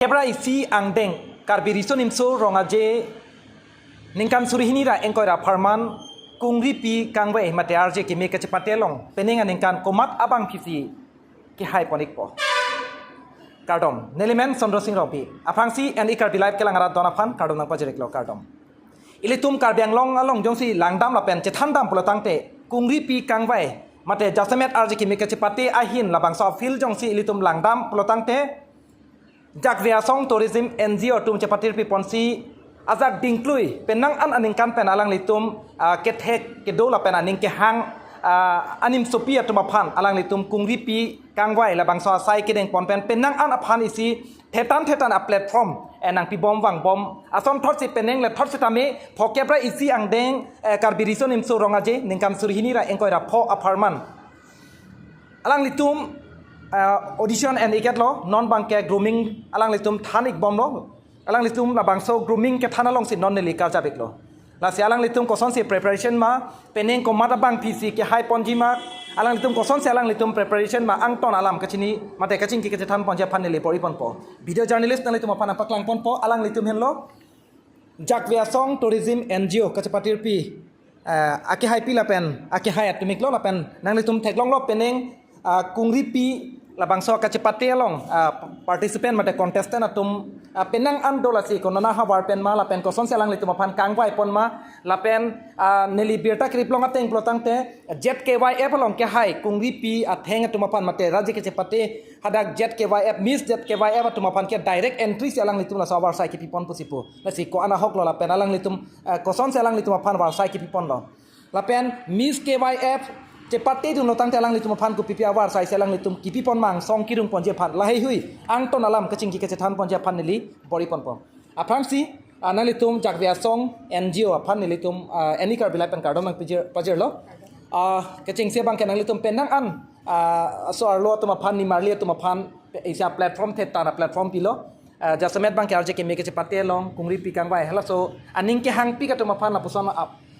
Kebra isi angdeng karbirison imso rongaje ningkan surihini ra engkoira farman kungri pi kangwe mate arje ki meke cepatelong peninga ningkan komat abang pisi ki hai ponik po kardom nelimen Chandrasing Rongpi afangsi and ikar bilai kelangara donafan kardom nang pajerik lo kardom ilitum karbiang long along jongsi langdam la pen cethandam pulatangte kungri pi kangwe mate jasamet arje ki meke cepate ahin labang so fil jongsi ilitum langdam pulatangte jak viasong tourism NGO tum cepatir pi ponsi azak dingklui penang an aningkan penalang litum kethek kedola penaning ke hang anim sopia tumaphan alang litum kungri pi kangwai la bangso sai kedeng ponpen penang an aphan isi thetan a platform enang pi bom wang bom asom thot si peneng le thot sitame phokebra isi angdeng karbirison imso rongaje ningkam surhini ra engkoira pho aparman alang litum audition and iket lo non bangke grooming alang litum thanik bom lo alang litum la bangso grooming ke thana long si non neli ka jabik lo la si alang litum koson si preparation ma peneng ko mata bang pc ke hai ponji ma alang litum koson si alang litum preparation ma ang ton alam kachini mate kaching ki ke than ponja phan neli pori pon po video journalist nang litum apana paklang pon po alang litum hen lo jak viasong tourism NGO kachapatir pi aki hai pi la pen aki hai atumik lo la pen nang litum theklong lo peneng kungri pi labang so kacepate long participant mate contestant atum penang andola si konona hawar pen ma la pen koson selang litum aphan kangwai pon ma la pen neli birta kriplong ateng plotangte jet KYF long ke hai kungri pi atheng atum aphan mate raji kacepate hadak jet KYF miss jet KYF atum aphan ke direct entry selang litum la sawar sai ki pipon pusipo la si ko ana hok lo la pen alang litum koson selang litum aphan war sai ki pipon lo la pen miss KYF cepate dum lotang telang litum phan ku pipi awar sai selang litum kipi pon mang song kirung ponje phan lahai hui ang ton alam kaching ki kecethan ponje phan nili bori pon pon apang si analitum jakvia song NGO phan nili tum any kar bilai pen kardom nang pajer lo kaching se bang kenang litum penang an so arlo tum phan ni marli tum phan isa platform the tana platform pilo jasamet bang ke arje ke meke cepate long kungri pi kangbai hela so aning ke hang pi ka tum phan la puson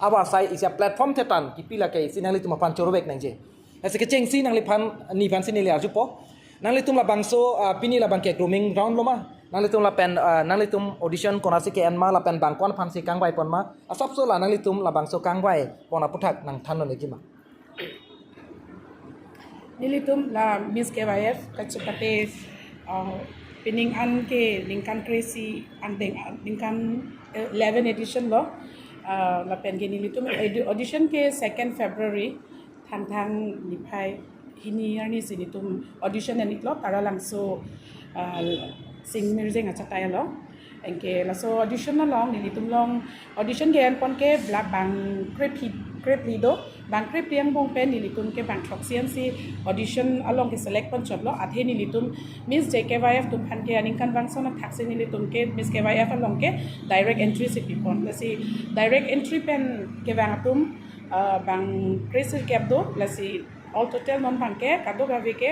awa sai isa platform tetan kipila ke sinali tuma pan chorobek nangje ase ke chengsi nangli pan ni pan sinili arjupo nangli tum la bangso pini la bangke grooming round loma nangli tum la pen nangli tum audition konasi ke enma la pen bangkon pan si kangbai pon ma asap so la nangli tum la bangso kangbai pona puthak nang thanno ne kima nilitum la Miss KYF kachapate pinning an ke lingkan crazy andeng lingkan 11 edition lo la pen ke nilitum audition ke 2nd February thang nipai hini arni sinitum audition aniklo tara langso sing music achataya lo engke la so audition na long nilitum long audition ke pon ke bla bang crep lido bang crep yang bong pen nilitum ke bang troxian si audition along ke select pon chot lo athe nilitum Miss KYF tum phan ke aning kan bang sona thakse nilitum ke Miss KYF along ke direct entry si pipon la si direct entry pen ke bang atum bang crazy cap do la si all total non pan ke kado gawe ke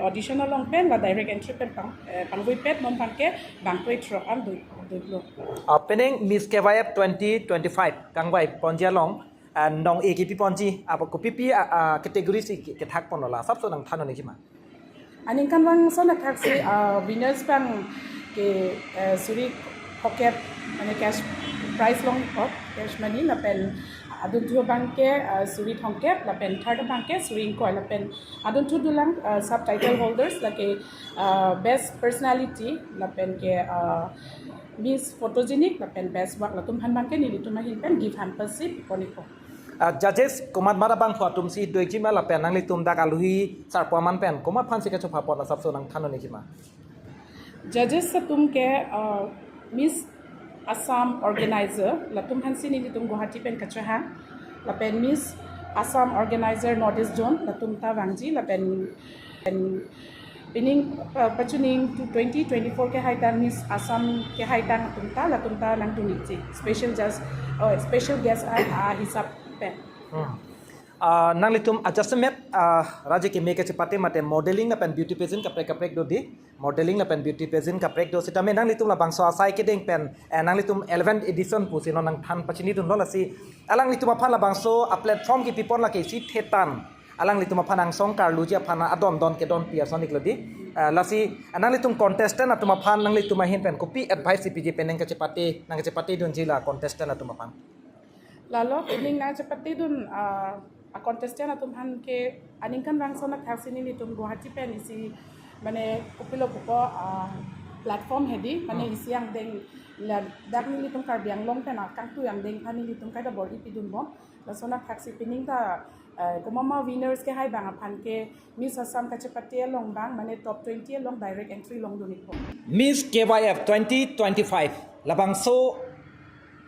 audition along pen la direct entry pen pang voi pet non pan ke bang toi tro am do lo peneng Miss KYF 2025 kangwai ponja long nong ekipi ponji apa ko pipi kategori si ke thak pon la sab so nang thano ne kima aning kan bang so na thak si winners bang ke suri pocket mane cash prize long of cash money la pen adun thu bangke suri thongke la pen third bangke suri ko la pen adun thu dulang subtitle holders la ke best personality la pen ke Miss photogenic la pen best work la tum han bangke ni tum hin pen give hamper sip koniko judges komat mara bang phatum si doi kima la pen nang litum dak aluhi sarpaman pen komat phan si ka chopha pon la sab so nang thano ne kima judges sa tum ke Miss Assam organizer la tum hansi ni tum Guwahati pen kachaha la pen Miss Assam organizer Northeast Zone la tum ta wangji la pen pinning pachuning to 2024 ke haitan Miss Assam ke haitan tum ta lang tunitsi special guest hisap pen nang litum adjustment raje ke meke cepate mate modeling la pen beauty pageant kaprek do di modeling la pen beauty pageant kaprek do sitame nang litum la bangso asai ke deng pen nang litum 11th edition pusino nang than pachini dun lo la si alang litum aphan la bangso a platform ki pipon la ke si thetan alang litum aphan ang song karlu ji aphan adon don ke don pia sonik lodi lasi anang litum contestant atuma phan nang litum hin pen copy advice CPG peneng kecepate nang kecepate dun jila contestant atuma phan Lalo pining na seperti dun a contestant atum han ke aningkan rangso na khasini litum Guwahati pen isi mane kupilo pupo platform hedi mane isi yang deng la dak ni litum karbiang long pen akang tu yang deng hani litum kada body pidun bo lasona khaksi pining ta kumama winners ke hai bang aphan ke Miss Assam kachapati long bang mane top 20 long direct entry long dunit po Miss KYF 2025 labang so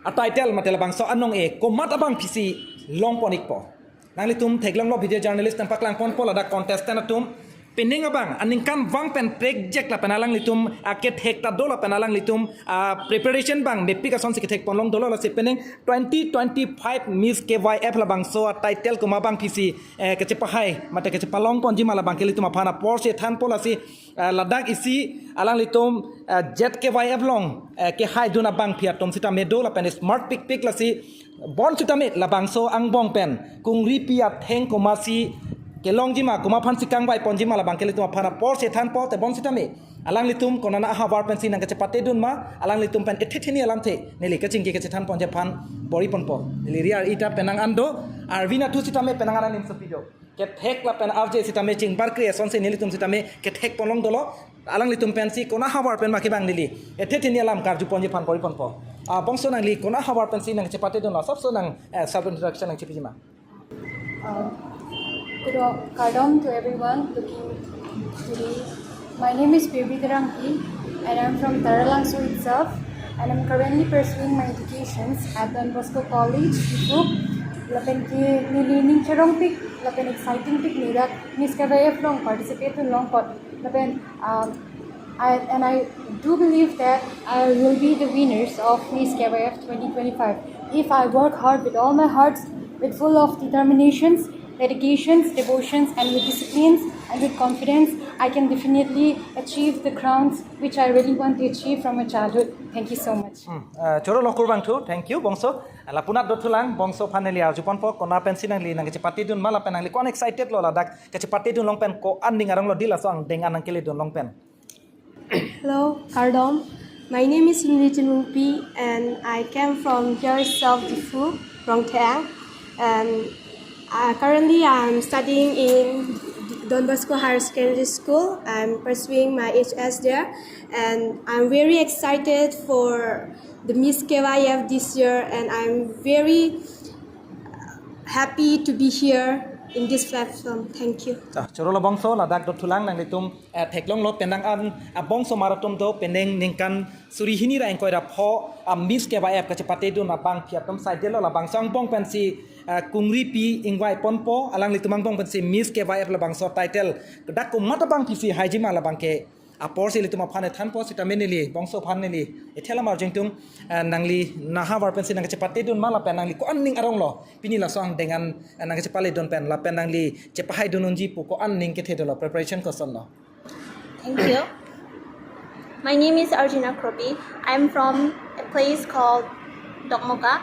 a title mate labang so anong e komat abang pisi long ponik po nang litum theglang lo video journalist tampak lang pon po lada contestant atum pening abang aning kan wang pen project la penalang litum ke thek ta dola penalang litum preparation bang mepi ka son se thek ponlong dola la se peneng 2025 Miss KYF la bang so title kuma bang pc ke che pahai mate ke che palong pon jima la bang ke litum phana por se than pola si ladak isi alang litum jet KYF long ke hai duna bang phia tom sita medola pen smart pick la si bon sita me la bang so ang bong pen kungri pia theng kuma si kelong jima kuma phan sikang bai pon jima la bang kele tuma phana por se than po te bon sitame alang litum konana ha war pen sinang ke chapate dun ma alang litum pen ethethini alam the neli ke chingke ke than pon je phan bori pon po neli ria ita penang ando arvina thu sitame penang ana nim sapido ke thek la pen arje sitame ching bar creation se neli tum sitame ke thek ponlong dolo alang litum pen si kona ha war pen ma ke bang neli ethethini alam karju pon je phan bori pon po bongso nang li kona ha war pen sinang chapate dun la sab so nang sub introduction nang chipijima Good Kardom to everyone looking today. My name is Chandrasing Rongpi and I'm from Taralangso itself and I'm currently pursuing my educations at Don Bosco College, Ifu. Lapen ki nilining charong pick, lapen exciting pick ni that Miss KYF long participate in long pot. Lapen I do believe that I will be the winners of Miss KYF 2025 if I work hard with all my hearts, with full of determinations, dedications, devotions, and with disciplines and with confidence, I can definitely achieve the crowns which I really want to achieve from my childhood. Thank you so much. Choro lokur bang thu, thank you bongso. La punat dotulang bongso paneli arjupon po kona pensinang li nang cepati dun mala penang li kon excited lo ladak ke cepati dun long pen ko anding arang lo dila so ang dengan ang kili dun long pen. Hello, Kardom. My name is Chandrasing Rongpi and I came from here South Difu, Rongtang. And currently I'm studying in Don Bosco Higher Secondary School. I'm pursuing my HS there and I'm very excited for the Miss KYF this year and I'm very happy to be here in this platform. Thank you. Choro lo bongso ladak dotulang nang litum theklong lo penang an bongso maratom do peneng ningkan surihini ra engkoi ra pho Miss KYF ka cepate dun abang phiatom side lo la bang song pong pensi kungri pi ingwai ponpo alang litumang pong pensi Miss KYF la bang so title dak ko mata bang pisi haijima la bang ke apor se lituma phane than po sita meneli bongso phaneli ethela mar jengtung nangli naha war pensi nang cepate dun mala pen nangli ko anning arong lo pini la song dengan nang cepale don pen la pen nangli cepahai dununji pu ko anning ke thedolo preparation ko son lo. Thank you. My name is Arjuna Kropi. I'm from a place called Dokmoka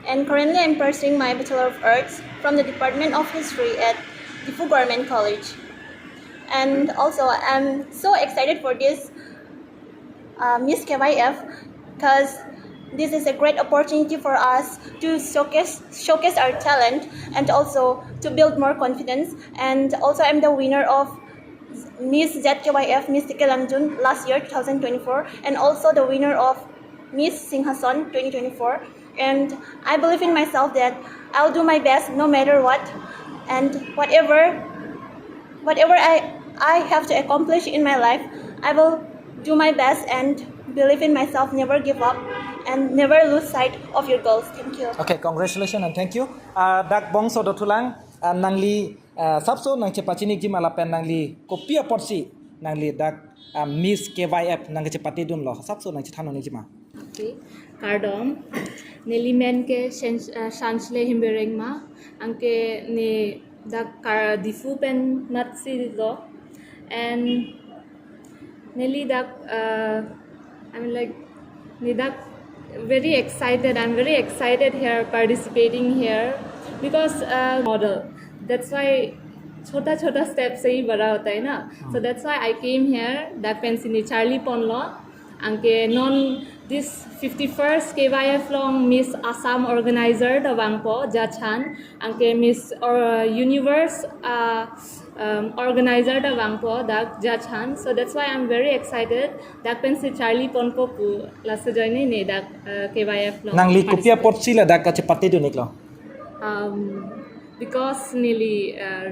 and currently I'm pursuing my Bachelor of Arts from the Department of History at Difu Government College. And also I'm so excited for this Miss KYF because this is a great opportunity for us to showcase our talent and also to build more confidence. And also I'm the winner of Miss ZKYF Miss Tikelangjun last year 2024 and also the winner of Miss Singhason 2024 and I believe in myself that I'll do my best no matter what and whatever I have to accomplish in my life I will do my best and believe in myself, never give up and never lose sight of your goals. Thank you. Okay, congratulations and thank you. Dak bongso dotulang nangli sabso nang cepachini jima la pen nangli kopia porsi nangli dak Miss KYF nang cepati dun lo sabso nang chithano ni jima. Okay, Kardom nelimen ke sansle himbereng ma angke ni dak difu pen natsi lo and Nelly dak I'm like Nidak very excited. I'm very excited here participating here because model. That's why छोटा छोटा step से ही बड़ा होता है ना so that's why I came here dak pen sini Charlie pon lo angke non this 51st KYF long Miss Assam organizer da wangpo jachan angke Miss Universe organizer da wangpo dak jachan so that's why I'm very excited dak pen si Charlie pon po pu la se join ni dak KYF long nang li kopia pot sila dak ka chepate do niklo because nearly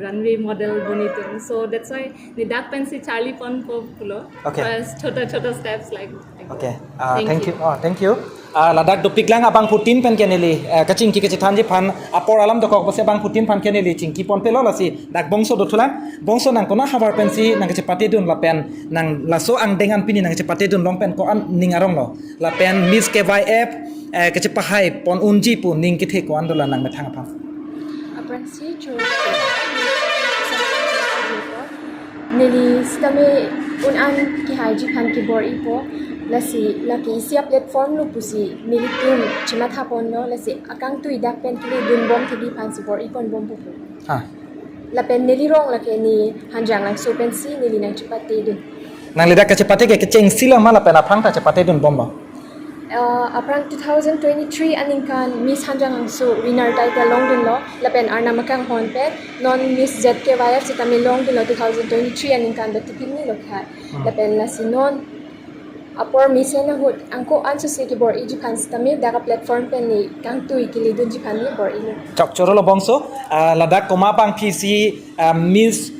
runway model bonitun so that's why ni dak pen si Charlie pon po pulo Okay. first chota steps like okay thank you thank you la dak do piklang abang putin pen keneli kaching ki kachi thanji phan apor alam do kok bose bang putin phan keneli chingki pon pelo la si dak bongso do thulang bongso nang kona habar pen si nang chepate dun la pen nang la so ang dengan pini nang chepate dun long pen ko an ningarong lo la pen Miss KYF kachi pahai pon unji pu ning ki the ko an do la nang methang pha Nili stame unan ki haji pan ki bor ipo lasi laki isia platform lu pusi militum chima thapon no lasi akang tu idak pen ki dun bom thigi pan si bor ipon bom pupu ha la pen nili rong la ke ni hanjang lang so pen si nili nang chipate dun nang le dak kachi pate ke cheng sila mala pen aphang ta chepate dun bomba aprang 2023 aninkan Miss Hanjang Hangsu winner title long dun lo lapen arna makang hon pet non Miss ZKYF si kami long dun lo 2023 aninkan do tipin ni lo kha lapen la si non apor Miss na hut angko anso si ki bor ijipan kami daga platform pen ni kang tu ikili dun jipan ni bor ini chok choro lo bongso la dak koma bang PC Miss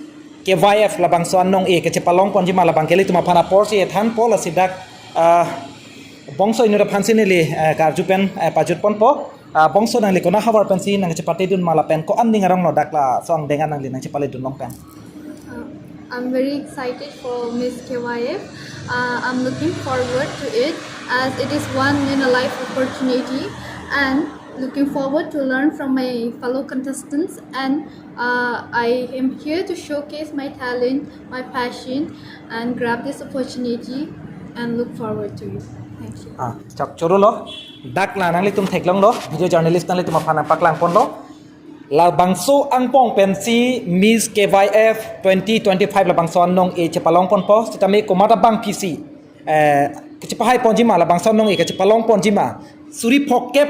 KYF la bang so anong e ke chepalong pon jima la bang keli tuma phana por si than pol si dak bongso inura phansinili karjupen pajut ponpo bongso nang likona habar pensi nang chepate dun mala pen ko an ningarong no dakla song dengan nang linang chepale dun long pen I'm very excited for Miss KYF. I'm looking forward to it as it is one in a life opportunity and looking forward to learn from my fellow contestants and I am here to showcase my talent, my passion and grab this opportunity and look forward to it. Thank you. chok choro lo dakla nang litum theklong lo video journalist nang litum phana paklang pon lo la bangso angpong pensi Miss KYF 2025 la bangso nong e chepalong pon po sitame komata bang PC kechepahai ponjima la bangso nong e kechepalong ponjima suri phokep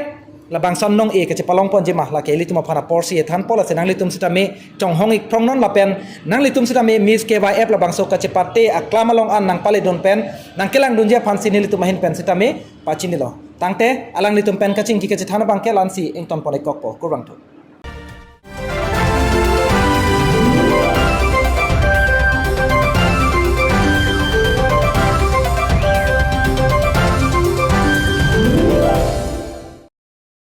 la bangson nong e ke palong pon jema la ke litum phana porsi than pola se nang litum sita me chong hong ik prong non la pen nang litum sita me Miss KYF la bangso ka chepate aklama long an nang pale don pen nang kelang dunja phansi ni litum hin pen sita me pachini lo tangte alang litum pen kaching ki ke thana bang ke lansi eng ton pole kokpo kurang thu